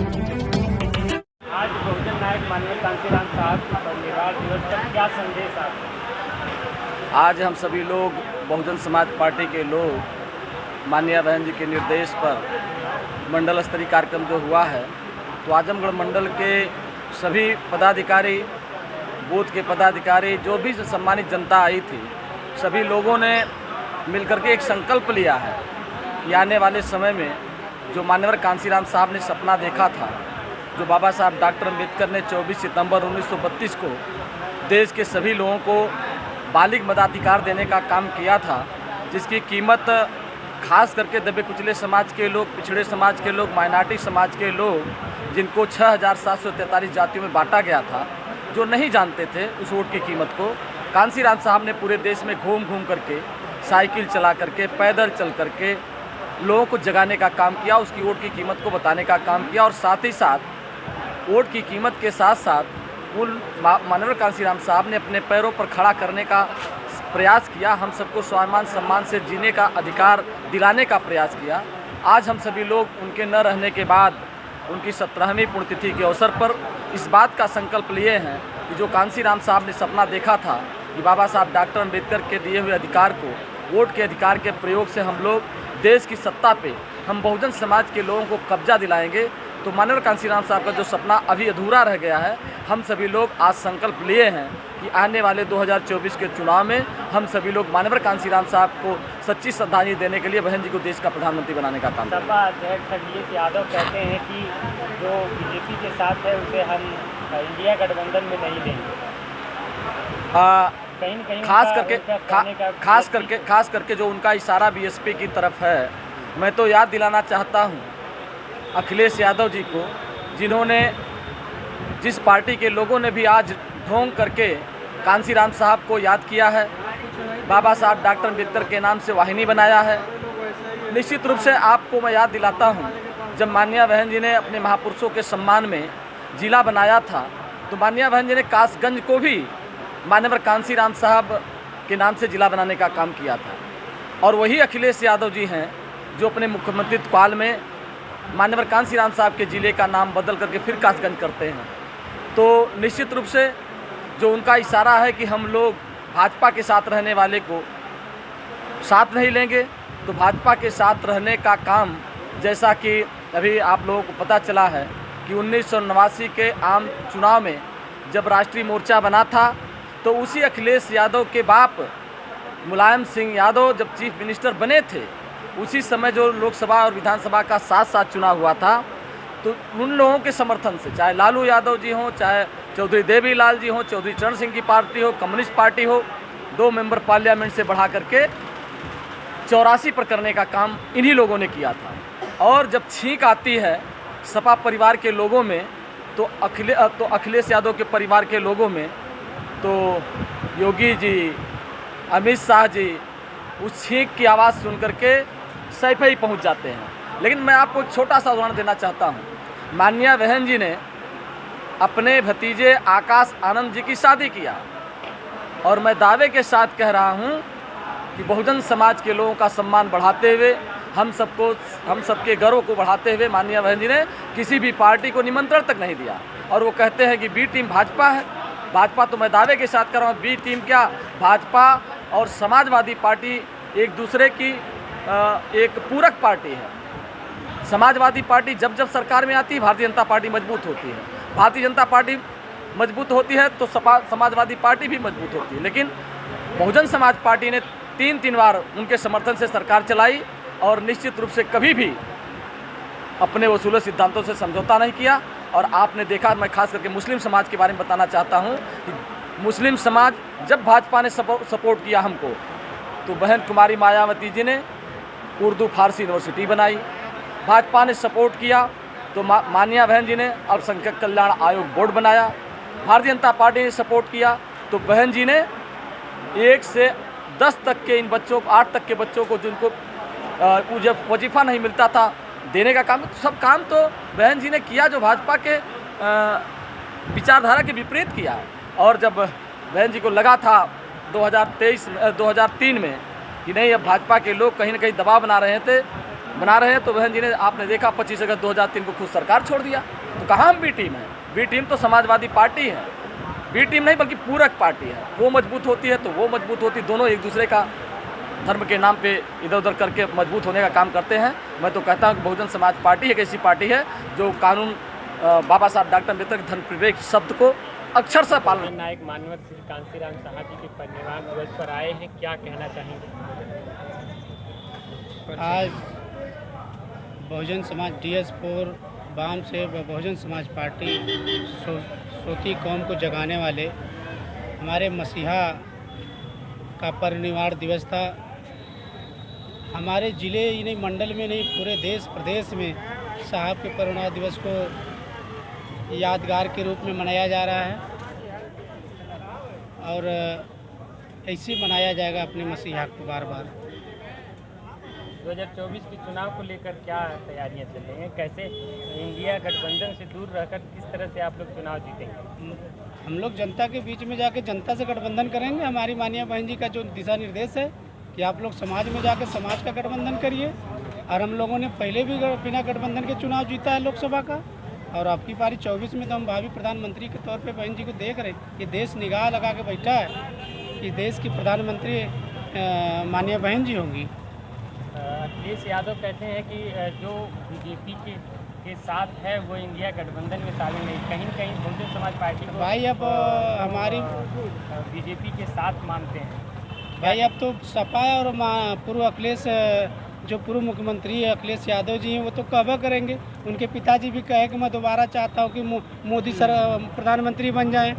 आज बहुजन नायक माननीय कांशीराम साहब परिनिर्वाण दिवस पर क्या संदेश आपका? आज हम सभी लोग बहुजन समाज पार्टी के लोग माननीय बहन जी के निर्देश पर मंडल स्तरीय कार्यक्रम जो हुआ है, तो आजमगढ़ मंडल के सभी पदाधिकारी, बूथ के पदाधिकारी, जो भी सम्मानित जनता आई थी, सभी लोगों ने मिलकर के एक संकल्प लिया है कि आने वाले समय में जो माननीय कांशीराम साहब ने सपना देखा था, जो बाबा साहब डॉक्टर अम्बेडकर ने 24 सितंबर 1932 को देश के सभी लोगों को बालिग मताधिकार देने का काम किया था, जिसकी कीमत खास करके दबे कुचले समाज के लोग, पिछड़े समाज के लोग, माइनॉरिटी समाज के लोग, जिनको 6743 जातियों में बांटा गया था, जो नहीं जानते थे उस वोट की कीमत को, कांशीराम साहब ने पूरे देश में घूम घूम करके, साइकिल चला करके, पैदल चल करके लोगों को जगाने का काम किया, उसकी वोट की कीमत को बताने का काम किया। और साथ ही साथ वोट की कीमत के साथ साथ उन माननीय कांशीराम साहब ने अपने पैरों पर खड़ा करने का प्रयास किया, हम सबको स्वाभिमान सम्मान से जीने का अधिकार दिलाने का प्रयास किया। आज हम सभी लोग उनके न रहने के बाद उनकी 17वीं पुण्यतिथि के अवसर पर इस बात का संकल्प लिए हैं कि जो कांशीराम साहब ने सपना देखा था कि बाबा साहब डॉक्टर अम्बेडकर के दिए हुए अधिकार को, वोट के अधिकार के प्रयोग से हम लोग देश की सत्ता पे हम बहुजन समाज के लोगों को कब्जा दिलाएंगे। तो माननीय कांशीराम साहब का जो सपना अभी अधूरा रह गया है, हम सभी लोग आज संकल्प लिए हैं कि आने वाले 2024 के चुनाव में हम सभी लोग माननीय कांशीराम साहब को सच्ची श्रद्धांजलि देने के लिए बहन जी को देश का प्रधानमंत्री बनाने का काम करेंगे। सपा अध्यक्ष अखिलेश यादव कहते हैं कि जो बीजेपी के साथ है उसे हम इंडिया गठबंधन में नहीं लेंगे। कहीं खास करके जो उनका इशारा बीएसपी की तरफ है, मैं तो याद दिलाना चाहता हूं अखिलेश यादव जी को, जिन्होंने, जिस पार्टी के लोगों ने भी आज ढोंग करके कांशीराम साहब को याद किया है, बाबा साहब डॉक्टर अम्बेडकर के नाम से वाहिनी बनाया है। निश्चित रूप से आपको मैं याद दिलाता हूं, जब माननीय बहन जी ने अपने महापुरुषों के सम्मान में जिला बनाया था, तो माननीय बहन जी ने कासगंज को भी माननीय कांशीराम साहब के नाम से जिला बनाने का काम किया था। और वही अखिलेश यादव जी हैं जो अपने मुख्यमंत्री काल में माननीय कांशीराम साहब के ज़िले का नाम बदल करके फिर कासगंज करते हैं। तो निश्चित रूप से जो उनका इशारा है कि हम लोग भाजपा के साथ रहने वाले को साथ नहीं लेंगे, तो भाजपा के साथ रहने का काम, जैसा कि अभी आप लोगों को पता चला है कि 1989 के आम चुनाव में जब राष्ट्रीय मोर्चा बना था, तो उसी अखिलेश यादव के बाप मुलायम सिंह यादव जब चीफ मिनिस्टर बने थे, उसी समय जो लोकसभा और विधानसभा का साथ साथ चुनाव हुआ था, तो उन लोगों के समर्थन से, चाहे लालू यादव जी हों, चाहे चौधरी देवीलाल जी हों, चौधरी चरण सिंह की पार्टी हो, कम्युनिस्ट पार्टी हो, 2 मेंबर पार्लियामेंट से बढ़ा करके 84 पर करने का काम इन्हीं लोगों ने किया था। और जब छींक आती है सपा परिवार के लोगों में, तो अखिलेश यादव के परिवार के लोगों में, तो योगी जी, अमित शाह जी उस छींक की आवाज़ सुन करके सैफे ही पहुंच जाते हैं। लेकिन मैं आपको एक छोटा सा उदाहरण देना चाहता हूं। माननीय बहन जी ने अपने भतीजे आकाश आनंद जी की शादी किया, और मैं दावे के साथ कह रहा हूं कि बहुजन समाज के लोगों का सम्मान बढ़ाते हुए, हम सबके गर्व को बढ़ाते हुए माननीय बहन जी ने किसी भी पार्टी को निमंत्रण तक नहीं दिया। और वो कहते हैं कि बी टीम भाजपा है। भाजपा तो मैं दावे के साथ कर रहा हूँ, बी टीम क्या, भाजपा और समाजवादी पार्टी एक दूसरे की एक पूरक पार्टी है। समाजवादी पार्टी जब जब सरकार में आती है, भारतीय जनता पार्टी मजबूत होती है। भारतीय जनता पार्टी मजबूत होती है तो समाजवादी पार्टी भी मजबूत होती है। लेकिन बहुजन समाज पार्टी ने 3 बार उनके समर्थन से सरकार चलाई, और निश्चित रूप से कभी भी अपने वसूले सिद्धांतों से समझौता नहीं किया। और आपने देखा, मैं खास करके मुस्लिम समाज के बारे में बताना चाहता हूं कि मुस्लिम समाज जब भाजपा ने सपोर्ट किया हमको, तो बहन कुमारी मायावती जी ने उर्दू फारसी यूनिवर्सिटी बनाई। भाजपा ने सपोर्ट किया तो माननीय बहन जी ने अल्पसंख्यक कल्याण आयोग बोर्ड बनाया। भारतीय जनता पार्टी ने सपोर्ट किया तो बहन जी ने 1 से 10 तक के इन बच्चों को, 8 तक के बच्चों को जिनको जब वजीफ़ा नहीं मिलता था देने का काम, सब काम तो बहन जी ने किया जो भाजपा के विचारधारा के विपरीत किया। और जब बहन जी को लगा था 2003 में कि नहीं अब भाजपा के लोग कहीं ना कहीं दबाव बना रहे थे, बना रहे हैं। तो बहन जी ने आपने देखा 25 अगस्त 2003 को खुद सरकार छोड़ दिया। तो कहाँ हम बी टीम है? बी टीम तो समाजवादी पार्टी है, बी टीम नहीं बल्कि पूरक पार्टी है। वो मजबूत होती है तो वो मजबूत होती, दोनों एक दूसरे का धर्म के नाम पे इधर उधर करके मजबूत होने का काम करते हैं। मैं तो कहता हूँ कि बहुजन समाज पार्टी एक ऐसी पार्टी है जो कानून बाबा साहब डॉक्टर अम्बेडकर के धर्म विवेक शब्द को अक्षरशः पालन। नायक मानवत श्री कांशीराम साहा जी के परिनिर्वाण दिवस पर आए हैं, क्या कहना चाहेंगे? आज बहुजन समाज DS4 वाम से बहुजन समाज पार्टी सोती कौम को जगाने वाले हमारे मसीहा का परिनिर्वाण दिवस था। हमारे ज़िले ही नहीं, मंडल में नहीं, पूरे देश प्रदेश में साहब के परिनिर्वाण दिवस को यादगार के रूप में मनाया जा रहा है और ऐसे मनाया जाएगा अपने मसीहा को बार बार। 2024 के चुनाव को लेकर क्या तैयारियां चल रही हैं? कैसे इंडिया गठबंधन से दूर रहकर किस तरह से आप लोग चुनाव जीतेंगे? हम लोग जनता के बीच में जाके जनता से गठबंधन करेंगे। हमारी माननीय बहन जी का जो दिशा निर्देश है कि आप लोग समाज में जाकर समाज का गठबंधन करिए, और हम लोगों ने पहले भी बिना गठबंधन के चुनाव जीता है लोकसभा का, और आपकी पारी 24 में तो हम भावी प्रधानमंत्री के तौर पे बहन जी को देख रहे हैं कि देश निगाह लगा के बैठा है कि देश की प्रधानमंत्री माननीय बहन जी होंगी। अखिलेश यादव कहते हैं कि जो बीजेपी के साथ है वो इंडिया गठबंधन में शामिल नहीं, कहीं न कहीं बहुजन समाज पार्टी को भाई अब हमारी बीजेपी के साथ मानते हैं। भाई अब तो सपा और पूर्व अखिलेश जो पूर्व मुख्यमंत्री है अखिलेश यादव जी हैं वो तो कहवा करेंगे। उनके पिताजी भी कहे कि मैं दोबारा चाहता हूँ कि मोदी सर प्रधानमंत्री बन जाएं,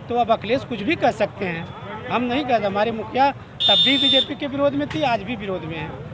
तो अब अखिलेश कुछ भी कह सकते हैं, हम नहीं कहते। हमारे मुखिया तब भी बीजेपी के विरोध में थी, आज भी विरोध में है।